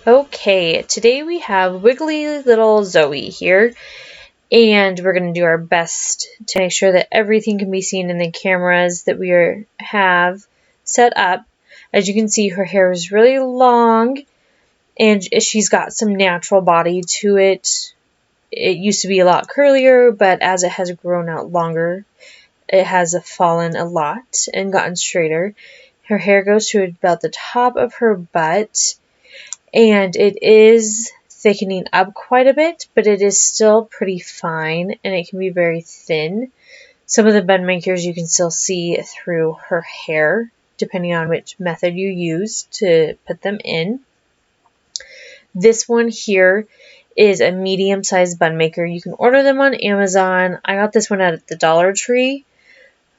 Okay, today we have wiggly little Zoe here, and we're going to do our best to make sure that everything can be seen in the cameras that we have set up. As you can see, her hair is really long, and she's got some natural body to it. It used to be a lot curlier, but as it has grown out longer, it has fallen a lot and gotten straighter. Her hair goes to about the top of her butt, and it is thickening up quite a bit, but it is still pretty fine, and it can be very thin. Some of the bun makers you can still see through her hair, depending on which method you use to put them in. This one here is a medium-sized bun maker. You can order them on Amazon. I got this one at the Dollar Tree,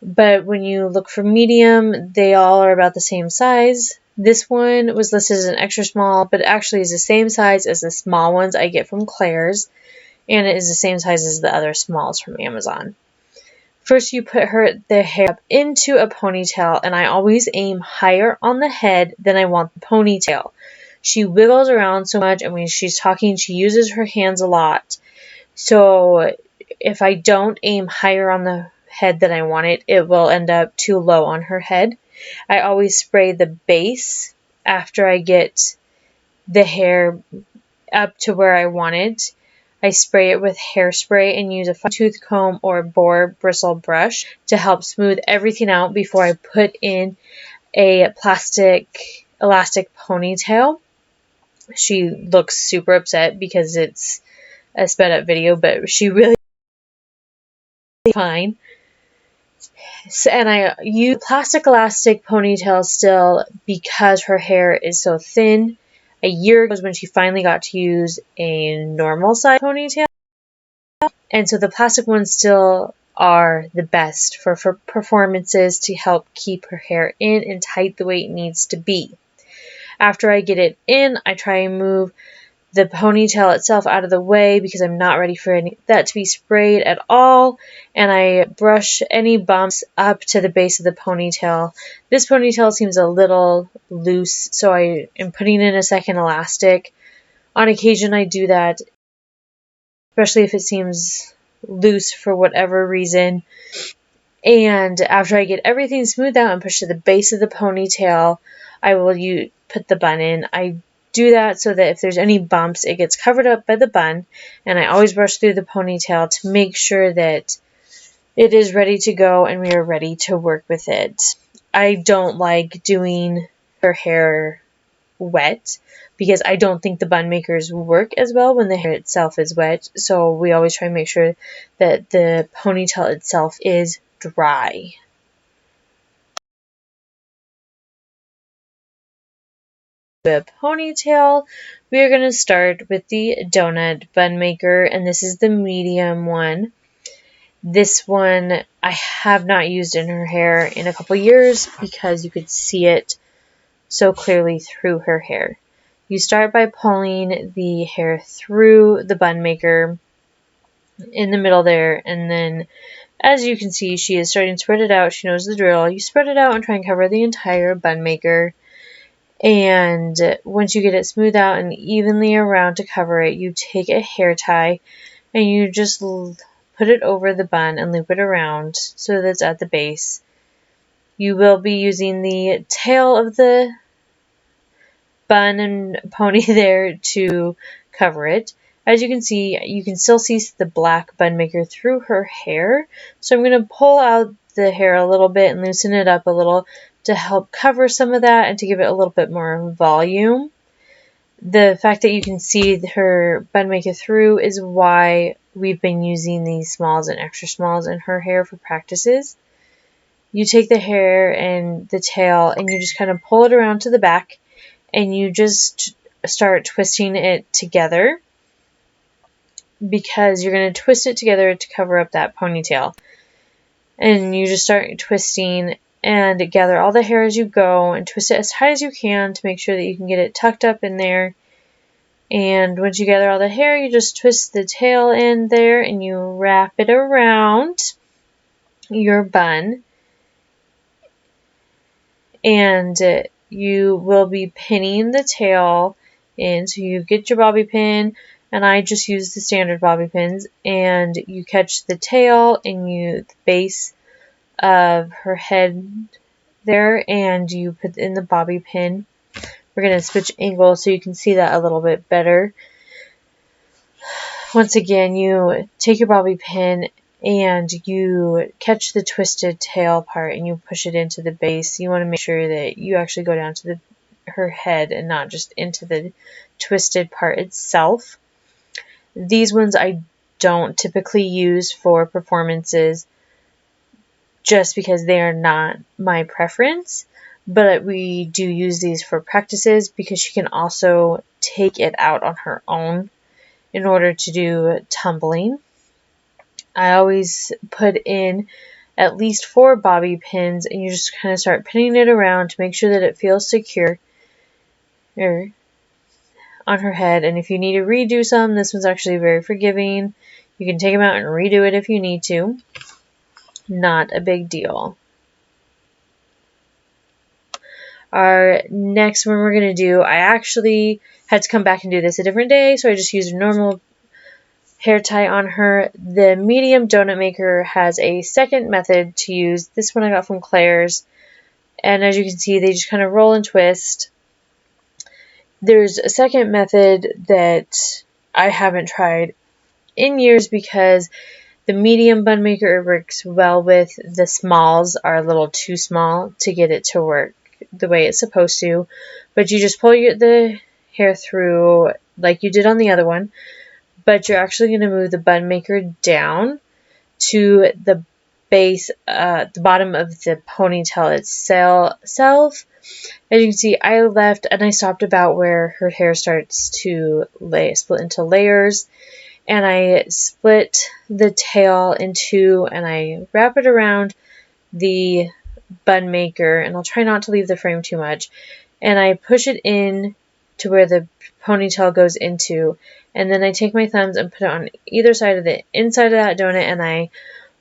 but when you look for medium, they all are about the same size. This one was listed as an extra small, but it actually is the same size as the small ones I get from Claire's, and it is the same size as the other smalls from Amazon. First, you put the hair up into a ponytail, and I always aim higher on the head than I want the ponytail. She wiggles around so much, and when she's talking, she uses her hands a lot. So if I don't aim higher on the head than I want it, it will end up too low on her head. I always spray the base after I get the hair up to where I want it. I spray it with hairspray and use a fine tooth comb or boar bristle brush to help smooth everything out before I put in a plastic elastic ponytail. She looks super upset because it's a sped up video, but she really fine. And I use plastic elastic ponytail still because her hair is so thin. A year ago was when she finally got to use a normal size ponytail. And so the plastic ones still are the best for performances to help keep her hair in and tight the way it needs to be. After I get it in, I try and move the ponytail itself out of the way because I'm not ready for that to be sprayed at all, and I brush any bumps up to the base of the ponytail. This ponytail seems a little loose, so I am putting in a second elastic. On occasion I do that, especially if it seems loose for whatever reason. And after I get everything smoothed out and pushed to the base of the ponytail, I will put the bun in. I do that so that if there's any bumps, it gets covered up by the bun, and I always brush through the ponytail to make sure that it is ready to go and we are ready to work with it. I don't like doing her hair wet because I don't think the bun makers work as well when the hair itself is wet, so we always try and make sure that the ponytail itself is dry. The ponytail, we are going to start with the donut bun maker, and this is the medium one. This one I have not used in her hair in a couple years because you could see it so clearly through her hair. You start by pulling the hair through the bun maker in the middle there, and then as you can see, she is starting to spread it out. She knows the drill. You spread it out and try and cover the entire bun maker. And once you get it smooth out and evenly around to cover it, you take a hair tie and you just put it over the bun and loop it around so that it's at the base. You will be using the tail of the bun and pony there to cover it. As you can see, you can still see the black bun maker through her hair. So I'm going to pull out the hair a little bit and loosen it up a little to help cover some of that and to give it a little bit more volume. The fact that you can see her bun maker through is why we've been using these smalls and extra smalls in her hair for practices. You take the hair and the tail and you just kind of pull it around to the back and you just start twisting it together because you're going to twist it together to cover up that ponytail. And you just start twisting and gather all the hair as you go and twist it as tight as you can to make sure that you can get it tucked up in there. And once you gather all the hair, you just twist the tail in there and you wrap it around your bun. And you will be pinning the tail in. So you get your bobby pin, and I just use the standard bobby pins, and you catch the tail and the base of her head there, and you put in the bobby pin. We're going to switch angle so you can see that a little bit better. Once again, you take your bobby pin and you catch the twisted tail part and you push it into the base. You want to make sure that you actually go down to her head and not just into the twisted part itself. These ones I don't typically use for performances just because they are not my preference, but we do use these for practices because she can also take it out on her own in order to do tumbling. I always put in at least 4 bobby pins, and you just kind of start pinning it around to make sure that it feels secure on her head. And if you need to redo some, this one's actually very forgiving. You can take them out and redo it if you need to. Not a big deal. Our next one we're going to do, I actually had to come back and do this a different day, so I just used a normal hair tie on her. The medium donut maker has a second method to use. This one I got from Claire's, and as you can see, they just kind of roll and twist. There's a second method that I haven't tried in years because the medium bun maker works well with. The smalls are a little too small to get it to work the way it's supposed to, but you just pull the hair through like you did on the other one, but you're actually going to move the bun maker down to the base, the bottom of the ponytail itself. As you can see, I left and I stopped about where her hair starts to split into layers, and I split the tail in 2 and I wrap it around the bun maker, and I'll try not to leave the frame too much, and I push it in to where the ponytail goes into, and then I take my thumbs and put it on either side of the inside of that donut, and I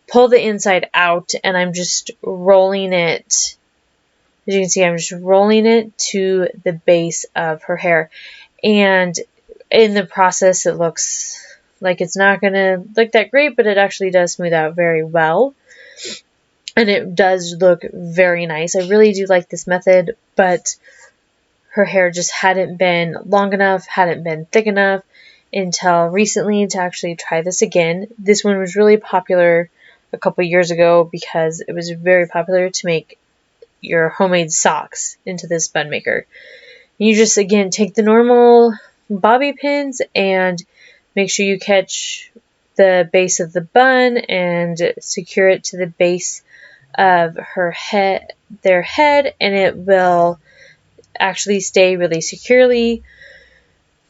pull the inside out, and I'm just rolling it. As you can see, I'm just rolling it to the base of her hair, and in the process it looks like it's not going to look that great, but it actually does smooth out very well. And it does look very nice. I really do like this method, but her hair just hadn't been long enough, hadn't been thick enough until recently to actually try this again. This one was really popular a couple years ago because it was very popular to make your homemade socks into this bun maker. You just, again, take the normal bobby pins and make sure you catch the base of the bun and secure it to the base of their head, and it will actually stay really securely.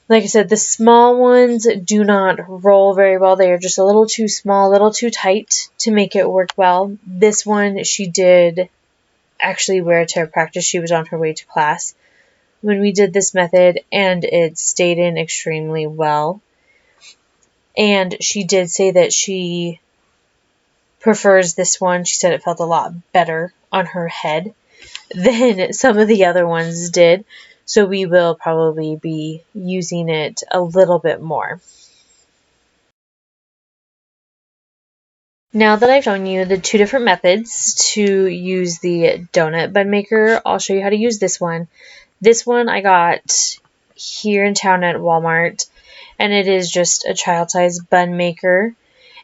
Like I said, the small ones do not roll very well. They are just a little too small, a little too tight to make it work well. This one she did actually wear to practice. She was on her way to class when we did this method, and it stayed in extremely well. And she did say that she prefers this one. She said it felt a lot better on her head than some of the other ones did. So we will probably be using it a little bit more. Now that I've shown you the 2 different methods to use the donut bun maker, I'll show you how to use this one. This one I got here in town at Walmart, and it is just a child-size bun maker.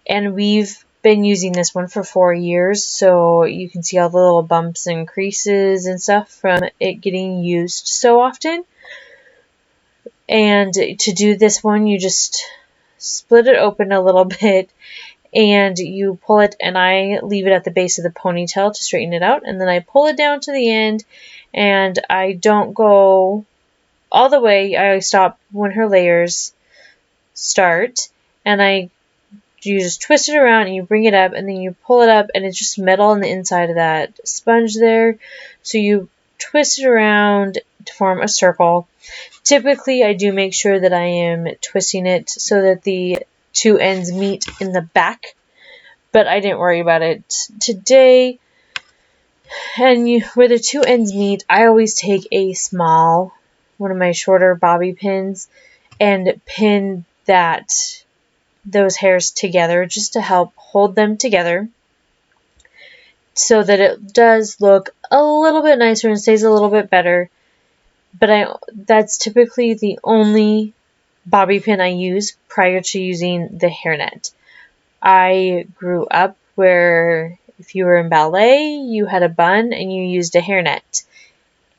And we've been using this one for 4 years, so you can see all the little bumps and creases and stuff from it getting used so often. And to do this one, you just split it open a little bit and you pull it, and I leave it at the base of the ponytail to straighten it out, and then I pull it down to the end, and I don't go all the way. I stop when her layers start, and you just twist it around and you bring it up, and then you pull it up, and it's just metal on the inside of that sponge there. So you twist it around to form a circle. Typically, I do make sure that I am twisting it so that the 2 ends meet in the back, but I didn't worry about it today. And where the 2 ends meet, I always take a small one of my shorter bobby pins and pin those hairs together just to help hold them together so that it does look a little bit nicer and stays a little bit better. But that's typically the only bobby pin I use prior to using the hairnet. I grew up where if you were in ballet, you had a bun and you used a hairnet.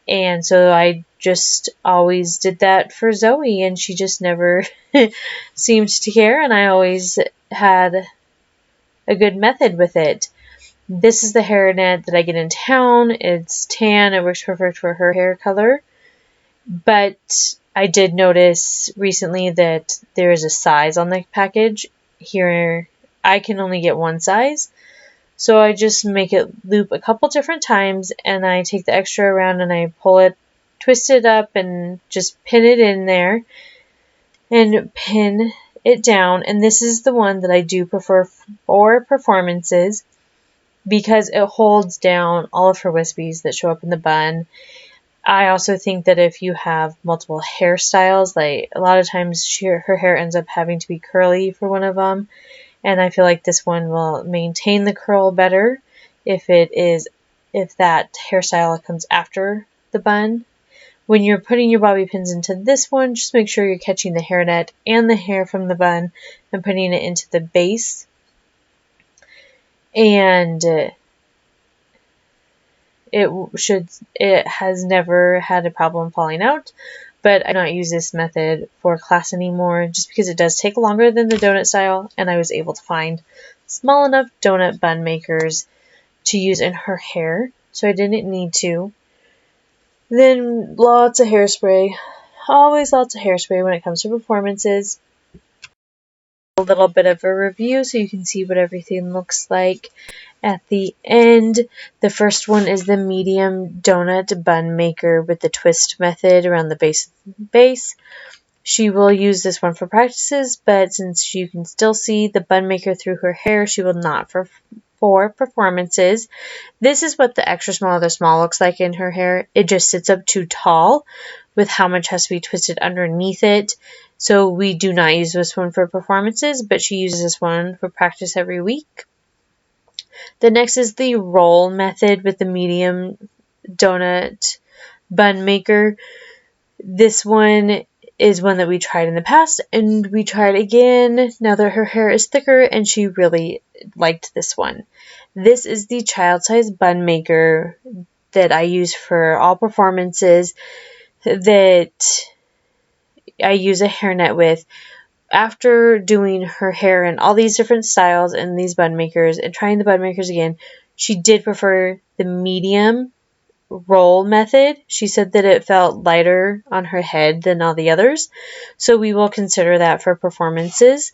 And so I just always did that for Zoe, and she just never seemed to care, and I always had a good method with it. This is the hairnet that I get in town. It's tan. It works perfect for her hair color. But I did notice recently that there is a size on the package. Here, I can only get one size. So I just make it loop a couple different times, and I take the extra around and I pull it, twist it up, and just pin it in there and pin it down. And this is the one that I do prefer for performances because it holds down all of her wispies that show up in the bun. I also think that if you have multiple hairstyles, like a lot of times her hair ends up having to be curly for one of them. And I feel like this one will maintain the curl better if that hairstyle comes after the bun. When you're putting your bobby pins into this one, just make sure you're catching the hairnet and the hair from the bun and putting it into the base. And it has never had a problem falling out. But I do not use this method for class anymore just because it does take longer than the donut style, and I was able to find small enough donut bun makers to use in her hair, so I didn't need to. Then lots of hairspray. Always lots of hairspray when it comes to performances. A little bit of a review so you can see what everything looks like at the end. The first one is the medium donut bun maker with the twist method around the base. She will use this one for practices, but since you can still see the bun maker through her hair, she will not for performances. This is what the extra small other small looks like in her hair. It just sits up too tall with how much has to be twisted underneath it. So we do not use this one for performances, but she uses this one for practice every week. The next is the roll method with the medium donut bun maker. This one is one that we tried in the past, and we tried again now that her hair is thicker, and she really liked this one. This is the child size bun maker that I use for all performances that I use a hairnet with. After doing her hair in all these different styles and these bun makers and trying the bun makers again, she did prefer the medium roll method. She said that it felt lighter on her head than all the others, so we will consider that for performances.